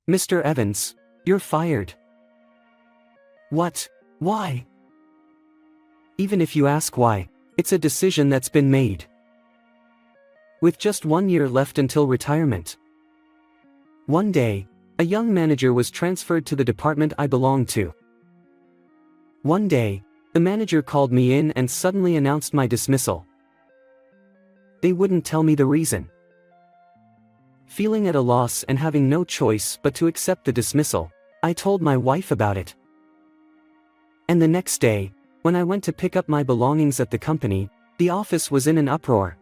Mr. Evans, you're fired. What? Why? Even if you ask why, it's a decision that's been made. With just 1 year left until retirement. One day, a young manager was transferred to the department I belonged to. One day, the manager called me in and suddenly announced my dismissal. They wouldn't tell me the reason. Feeling at a loss and having no choice but to accept the dismissal, I told my wife about it. And the next day, when I went to pick up my belongings at the company, the office was in an uproar.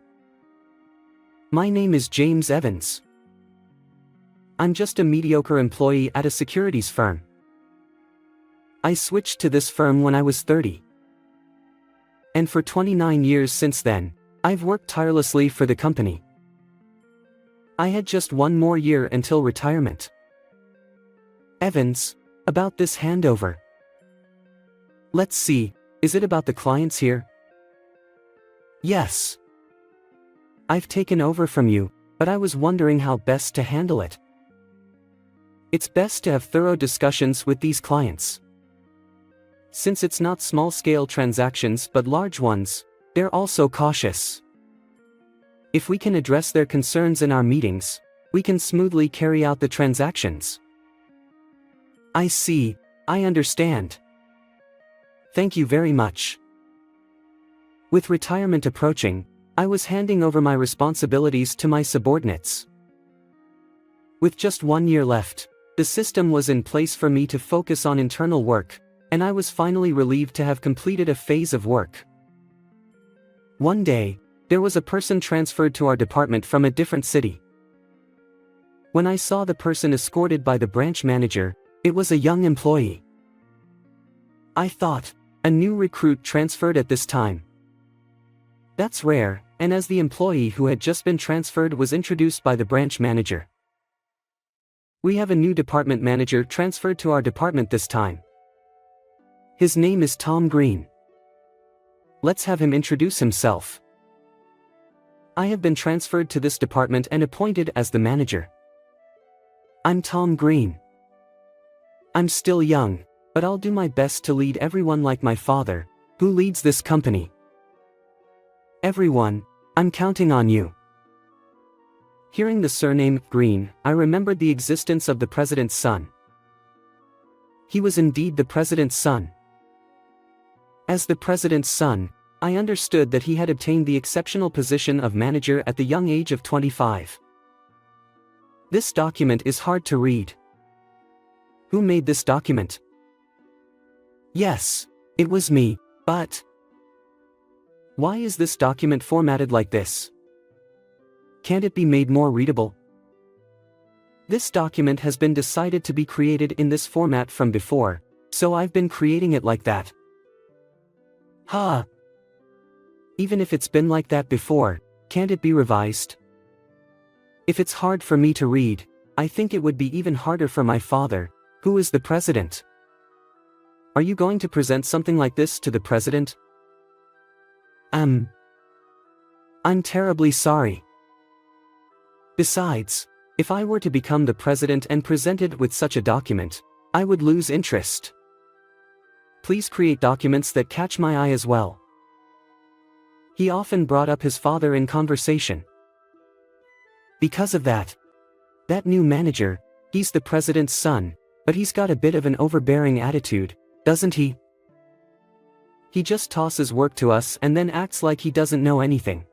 My name is James Evans. I'm just a mediocre employee at a securities firm. I switched to this firm when I was 30. And for 29 years since then, I've worked tirelessly for the company. I had just 1 more year until retirement. Evans, about this handover. Let's see, is it about the clients here? Yes. I've taken over from you, but I was wondering how best to handle it. It's best to have thorough discussions with these clients. Since it's not small-scale transactions but large ones, they're also cautious. If we can address their concerns in our meetings, we can smoothly carry out the transactions. I see, I understand. Thank you very much. With retirement approaching, I was handing over my responsibilities to my subordinates. With just 1 year left, the system was in place for me to focus on internal work, and I was finally relieved to have completed a phase of work. One day, there was a person transferred to our department from a different city. When I saw the person escorted by the branch manager, it was a young employee. I thought, a new recruit transferred at this time. That's rare, and as the employee who had just been transferred was introduced by the branch manager. We have a new department manager transferred to our department this time. His name is Tom Green. Let's have him introduce himself. I have been transferred to this department and appointed as the manager. I'm Tom Green. I'm still young, but I'll do my best to lead everyone like my father, who leads this company. Everyone, I'm counting on you. Hearing the surname Green, I remembered the existence of the president's son. He was indeed the president's son. As the president's son, I understood that he had obtained the exceptional position of manager at the young age of 25. This document is hard to read. Who made this document? Yes, it was me, but why is this document formatted like this? Can't it be made more readable? This document has been decided to be created in this format from before, so I've been creating it like that. Ha! Even if it's been like that before, can't it be revised? If it's hard for me to read, I think it would be even harder for my father, who is the president. Are you going to present something like this to the president? I'm terribly sorry. Besides, if I were to become the president and presented with such a document, I would lose interest. Please create documents that catch my eye as well. He often brought up his father in conversation. Because of that new manager, he's the president's son, but he's got a bit of an overbearing attitude, doesn't he? He just tosses work to us and then acts like he doesn't know anything.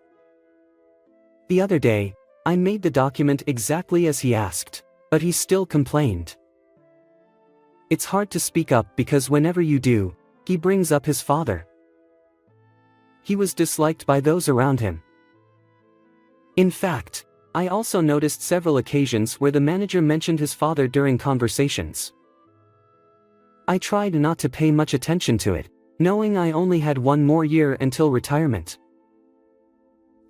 The other day, I made the document exactly as he asked, but he still complained. It's hard to speak up because whenever you do, he brings up his father. He was disliked by those around him. In fact, I also noticed several occasions where the manager mentioned his father during conversations. I tried not to pay much attention to it, knowing I only had 1 more year until retirement.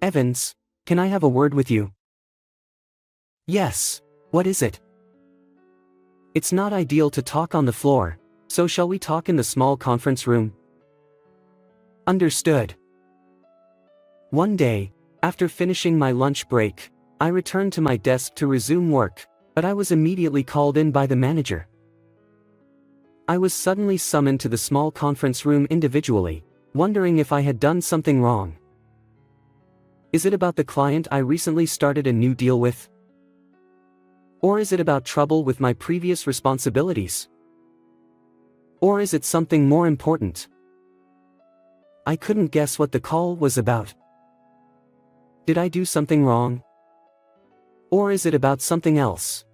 Evans, can I have a word with you? Yes, what is it? It's not ideal to talk on the floor, so shall we talk in the small conference room? Understood. One day, after finishing my lunch break, I returned to my desk to resume work, But I was immediately called in by the manager. I was suddenly summoned to the small conference room individually, wondering if I had done something wrong. Is it about the client I recently started a new deal with? Or is it about trouble with my previous responsibilities? Or is it something more important? I couldn't guess what the call was about. Did I do something wrong? Or is it about something else?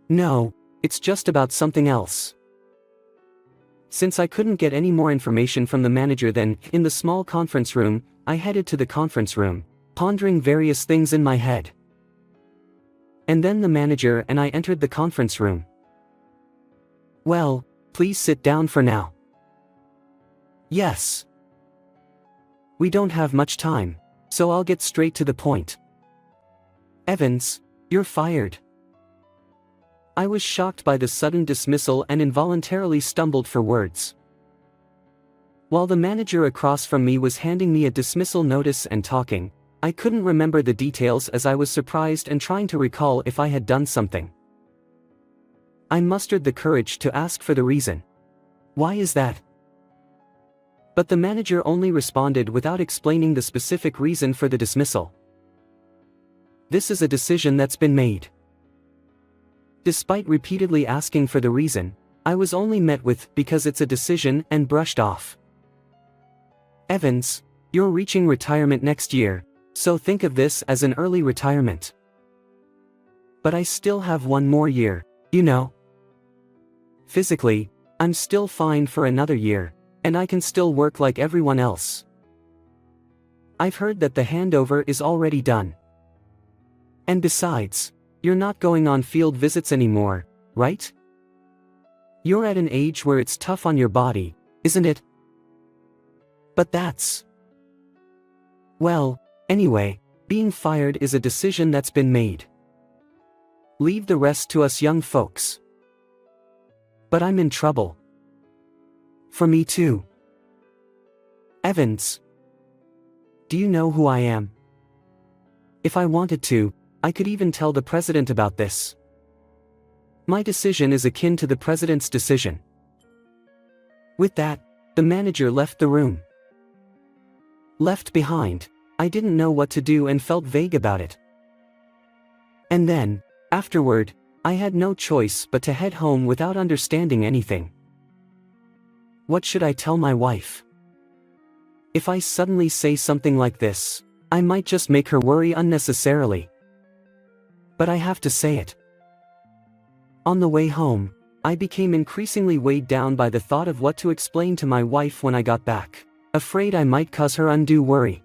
No, it's just about something else. Since I couldn't get any more information from the manager then, in the small conference room, I headed to the conference room, pondering various things in my head. And then the manager and I entered the conference room. Well, please sit down for now. Yes. We don't have much time, so I'll get straight to the point. Evans, you're fired. I was shocked by the sudden dismissal and involuntarily stumbled for words. While the manager across from me was handing me a dismissal notice and talking, I couldn't remember the details as I was surprised and trying to recall if I had done something. I mustered the courage to ask for the reason. Why is that? But the manager only responded without explaining the specific reason for the dismissal. This is a decision that's been made. Despite repeatedly asking for the reason, I was only met with because it's a decision and brushed off. Evans, you're reaching retirement next year, so think of this as an early retirement. But I still have one more year, you know. Physically, I'm still fine for another year, and I can still work like everyone else. I've heard that the handover is already done. And besides, you're not going on field visits anymore, right? You're at an age where it's tough on your body, isn't it? But that's... Well, anyway, being fired is a decision that's been made. Leave the rest to us young folks. But I'm in trouble. For me too. Evans. Do you know who I am? If I wanted to, I could even tell the president about this. My decision is akin to the president's decision. With that, the manager left the room. Left behind, I didn't know what to do and felt vague about it. And then, afterward, I had no choice but to head home without understanding anything. What should I tell my wife? If I suddenly say something like this, I might just make her worry unnecessarily. But I have to say it. On the way home, I became increasingly weighed down by the thought of what to explain to my wife when I got back, afraid I might cause her undue worry.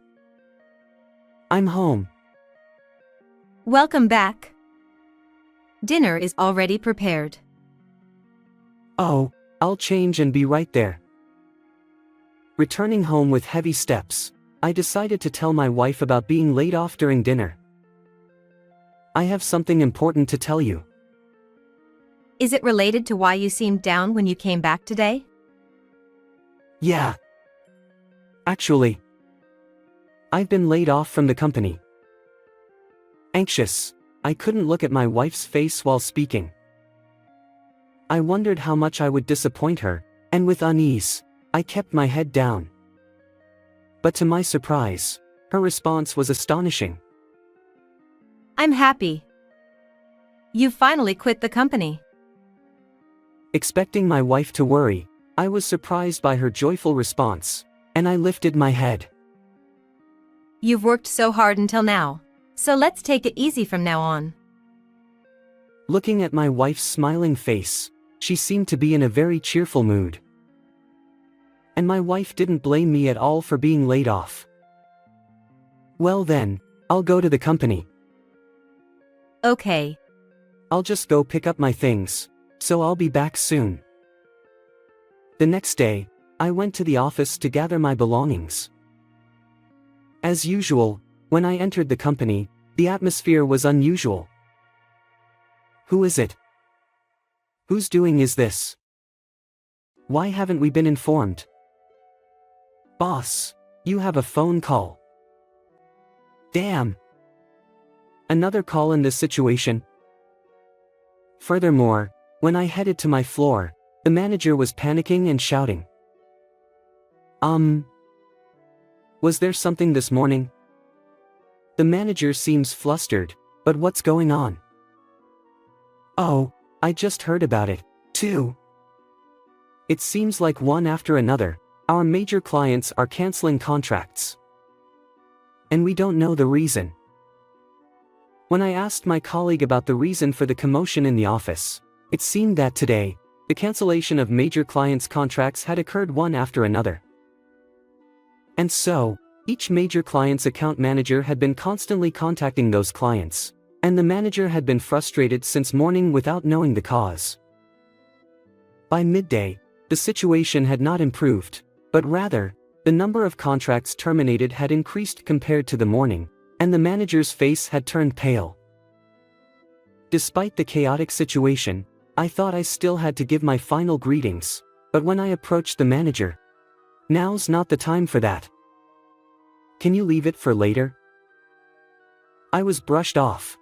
I'm home. Welcome back. Dinner is already prepared. Oh, I'll change and be right there. Returning home with heavy steps, I decided to tell my wife about being laid off during dinner. I have something important to tell you. Is it related to why you seemed down when you came back today? Yeah. Actually, I've been laid off from the company. Anxious, I couldn't look at my wife's face while speaking. I wondered how much I would disappoint her, and with unease, I kept my head down. But to my surprise, her response was astonishing. I'm happy. You finally quit the company. Expecting my wife to worry, I was surprised by her joyful response, and I lifted my head. You've worked so hard until now, so let's take it easy from now on. Looking at my wife's smiling face, she seemed to be in a very cheerful mood. And my wife didn't blame me at all for being laid off. Well then, I'll go to the company. Okay. I'll just go pick up my things, so I'll be back soon. The next day, I went to the office to gather my belongings. As usual, when I entered the company, the atmosphere was unusual. Who is it? Whose doing is this? Why haven't we been informed? Boss, you have a phone call. Damn. Another call in this situation? Furthermore, when I headed to my floor, the manager was panicking and shouting. Was there something this morning? The manager seems flustered, but what's going on? Oh, I just heard about it, too. It seems like one after another, our major clients are canceling contracts. And we don't know the reason. When I asked my colleague about the reason for the commotion in the office, it seemed that today, the cancellation of major clients' contracts had occurred one after another. And so, each major client's account manager had been constantly contacting those clients, and the manager had been frustrated since morning without knowing the cause. By midday, the situation had not improved, but rather, the number of contracts terminated had increased compared to the morning, and the manager's face had turned pale. Despite the chaotic situation, I thought I still had to give my final greetings, but when I approached the manager, "Now's not the time for that. Can you leave it for later?" I was brushed off.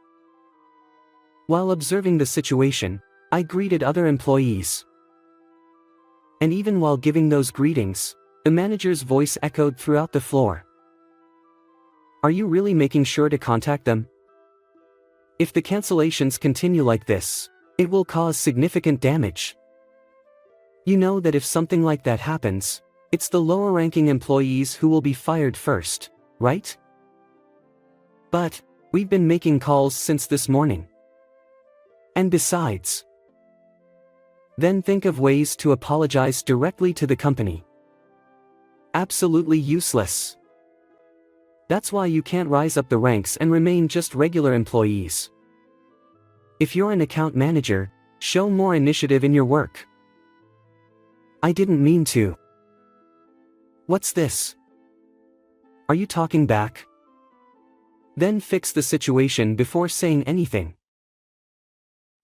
While observing the situation, I greeted other employees. And even while giving those greetings, the manager's voice echoed throughout the floor. "Are you really making sure to contact them? If the cancellations continue like this, it will cause significant damage. You know that if something like that happens, it's the lower-ranking employees who will be fired first, right? But, we've been making calls since this morning. And besides, then think of ways to apologize directly to the company. Absolutely useless. That's why you can't rise up the ranks and remain just regular employees. If you're an account manager, show more initiative in your work." I didn't mean to. "What's this? Are you talking back? Then fix the situation before saying anything."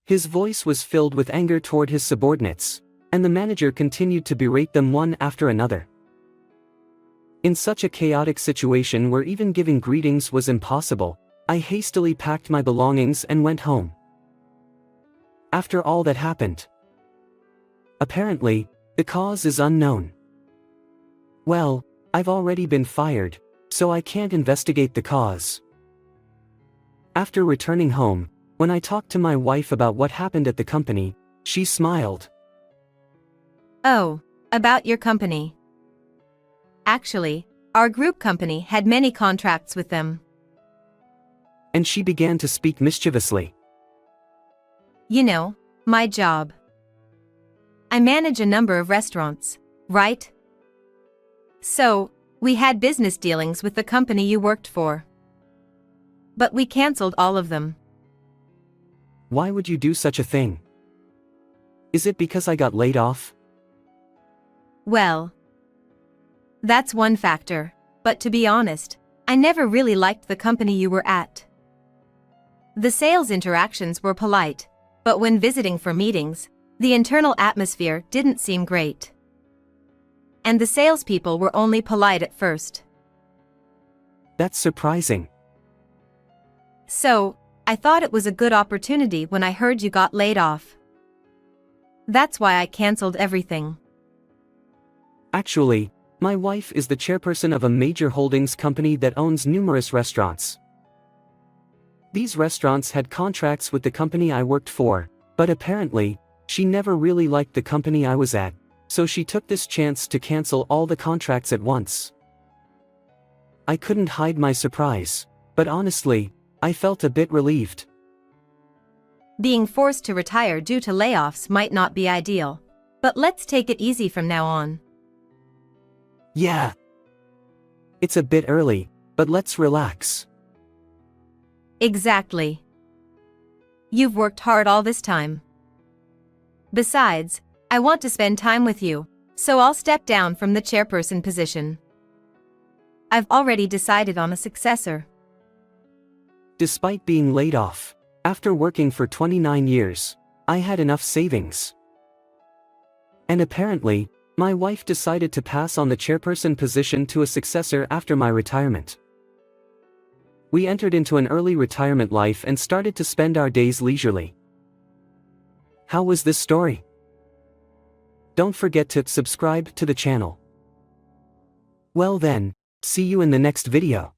His voice was filled with anger toward his subordinates, and the manager continued to berate them one after another. In such a chaotic situation where even giving greetings was impossible, I hastily packed my belongings and went home. After all that happened, apparently, the cause is unknown. Well, I've already been fired, so I can't investigate the cause. After returning home, when I talked to my wife about what happened at the company, she smiled. Oh, about your company. Actually, our group company had many contracts with them. And she began to speak mischievously. You know, my job. I manage a number of restaurants, right? So, we had business dealings with the company you worked for. But we canceled all of them. Why would you do such a thing? Is it because I got laid off? Well, that's one factor, but to be honest, I never really liked the company you were at. The sales interactions were polite, but when visiting for meetings, the internal atmosphere didn't seem great. And the salespeople were only polite at first. That's surprising. So, I thought it was a good opportunity when I heard you got laid off. That's why I canceled everything. Actually, my wife is the chairperson of a major holdings company that owns numerous restaurants. These restaurants had contracts with the company I worked for, but apparently, she never really liked the company I was at, so she took this chance to cancel all the contracts at once. I couldn't hide my surprise, but honestly, I felt a bit relieved. Being forced to retire due to layoffs might not be ideal, but let's take it easy from now on. Yeah. It's a bit early, but let's relax. Exactly. You've worked hard all this time. Besides, I want to spend time with you, so I'll step down from the chairperson position. I've already decided on a successor. Despite being laid off, after working for 29 years, I had enough savings. And apparently, my wife decided to pass on the chairperson position to a successor after my retirement. We entered into an early retirement life and started to spend our days leisurely. How was this story? Don't forget to subscribe to the channel. Well then, see you in the next video.